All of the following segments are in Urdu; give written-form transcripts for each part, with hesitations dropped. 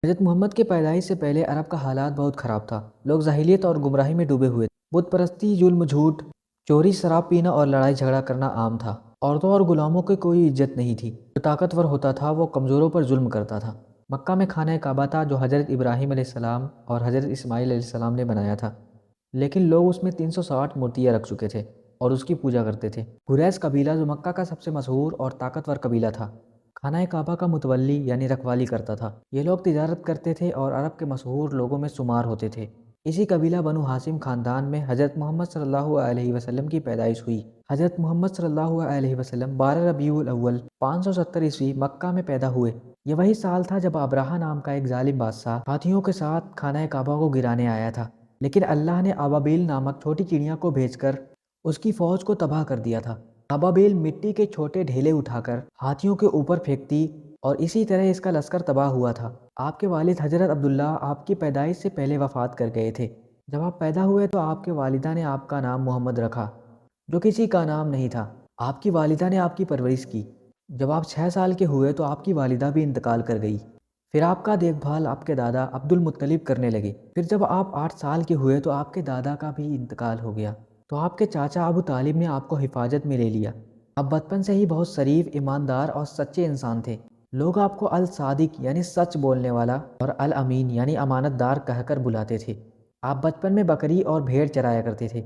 حضرت محمد کے پیدائش سے پہلے عرب کا حالات بہت خراب تھا۔ لوگ جاہلیت اور گمراہی میں ڈوبے ہوئے تھے۔ بت پرستی، ظلم، جھوٹ، چوری، شراب پینا اور لڑائی جھگڑا کرنا عام تھا۔ عورتوں اور غلاموں کی کوئی عزت نہیں تھی۔ جو طاقتور ہوتا تھا وہ کمزوروں پر ظلم کرتا تھا۔ مکہ میں خانہ کعبہ تھا جو حضرت ابراہیم علیہ السلام اور حضرت اسماعیل علیہ السلام نے بنایا تھا، لیکن لوگ اس میں 360 مورتیاں رکھ چکے تھے اور اس کی پوجا کرتے تھے۔ قریش قبیلہ جو مکہ کا سب سے مشہور اور طاقتور قبیلہ تھا، خانہ کعبہ کا متولی یعنی رکھوالی کرتا تھا۔ یہ لوگ تجارت کرتے تھے اور عرب کے مشہور لوگوں میں شمار ہوتے تھے۔ اسی قبیلہ بنو ہاشم خاندان میں حضرت محمد صلی اللہ علیہ وسلم کی پیدائش ہوئی۔ حضرت محمد صلی اللہ علیہ وسلم 12 ربیع الاول 570 عیسوی مکہ میں پیدا ہوئے۔ یہ وہی سال تھا جب ابراہہ نام کا ایک ظالم بادشاہ ہاتھیوں کے ساتھ خانہ کعبہ کو گرانے آیا تھا، لیکن اللہ نے ابابیل نامک چھوٹی چڑیا کو بھیج کر اس کی فوج کو تباہ کر دیا تھا۔ ابابیل مٹی کے چھوٹے ڈھیلے اٹھا کر ہاتھیوں کے اوپر پھینکتی اور اسی طرح اس کا لشکر تباہ ہوا تھا۔ آپ کے والد حضرت عبداللہ آپ کی پیدائش سے پہلے وفات کر گئے تھے۔ جب آپ پیدا ہوئے تو آپ کے والدہ نے آپ کا نام محمد رکھا، جو کسی کا نام نہیں تھا۔ آپ کی والدہ نے آپ کی پرورش کی۔ جب آپ 6 سال کے ہوئے تو آپ کی والدہ بھی انتقال کر گئی۔ پھر آپ کا دیکھ بھال آپ کے دادا عبد المطلب کرنے لگے۔ پھر جب آپ 8 سال کے ہوئے تو آپ کے دادا کا بھی انتقال ہو گیا، تو آپ کے چاچا ابو طالب نے آپ کو حفاظت میں لے لیا۔ آپ بچپن سے ہی بہت شریف، ایماندار اور سچے انسان تھے۔ لوگ آپ کو الصادق یعنی سچ بولنے والا اور الامین یعنی امانت دار کہہ کر بلاتے تھے۔ آپ بچپن میں بکری اور بھیڑ چرایا کرتے تھے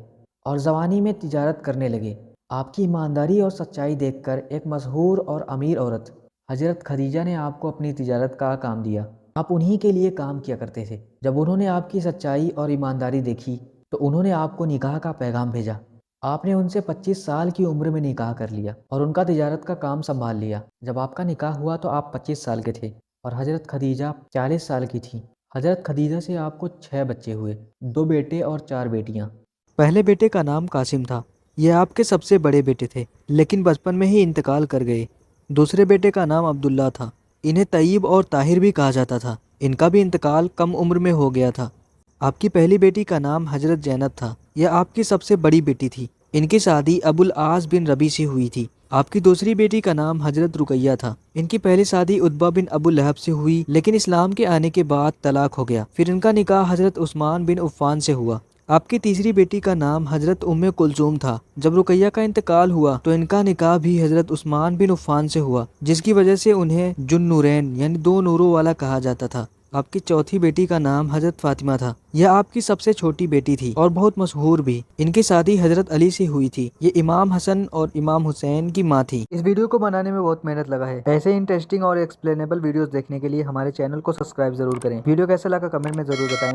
اور جوانی میں تجارت کرنے لگے۔ آپ کی ایمانداری اور سچائی دیکھ کر ایک مشہور اور امیر عورت حضرت خدیجہ نے آپ کو اپنی تجارت کا کام دیا۔ آپ انہی کے لیے کام کیا کرتے تھے۔ جب انہوں نے آپ کی سچائی اور ایمانداری دیکھی تو انہوں نے آپ کو نکاح کا پیغام بھیجا۔ آپ نے ان سے 25 سال کی عمر میں نکاح کر لیا اور ان کا تجارت کا کام سنبھال لیا۔ جب آپ کا نکاح ہوا تو آپ 25 سال کے تھے اور حضرت خدیجہ 40 سال کی تھیں۔ حضرت خدیجہ سے آپ کو 6 بچے ہوئے، 2 بیٹے اور 4 بیٹیاں۔ پہلے بیٹے کا نام قاسم تھا، یہ آپ کے سب سے بڑے بیٹے تھے، لیکن بچپن میں ہی انتقال کر گئے۔ دوسرے بیٹے کا نام عبداللہ تھا، انہیں طیب اور طاہر بھی کہا جاتا تھا، ان کا بھی انتقال کم عمر میں ہو گیا تھا۔ آپ کی پہلی بیٹی کا نام حضرت زینب تھا، یہ آپ کی سب سے بڑی بیٹی تھی، ان کی شادی ابو العاص بن ربیع سے ہوئی تھی۔ آپ کی دوسری بیٹی کا نام حضرت رقیہ تھا، ان کی پہلی شادی عتبہ بن ابو لہب سے ہوئی، لیکن اسلام کے آنے کے بعد طلاق ہو گیا۔ پھر ان کا نکاح حضرت عثمان بن عفان سے ہوا۔ آپ کی تیسری بیٹی کا نام حضرت ام کلثوم تھا۔ جب رقیہ کا انتقال ہوا تو ان کا نکاح بھی حضرت عثمان بن عفان سے ہوا، جس کی وجہ سے انہیں ذو النورین یعنی 2 نوروں والا کہا جاتا تھا۔ آپ کی چوتھی بیٹی کا نام حضرت فاطمہ تھا، یہ آپ کی سب سے چھوٹی بیٹی تھی اور بہت مشہور بھی، ان کی شادی حضرت علی سے ہوئی تھی، یہ امام حسن اور امام حسین کی ماں تھی۔ اس ویڈیو کو بنانے میں بہت محنت لگا ہے۔ ایسے انٹرسٹنگ اور ایکسپلینیبل ویڈیوز دیکھنے کے لیے ہمارے چینل کو سبسکرائب ضرور کریں۔ ویڈیو کیسا لگا کمنٹ میں ضرور بتائیں۔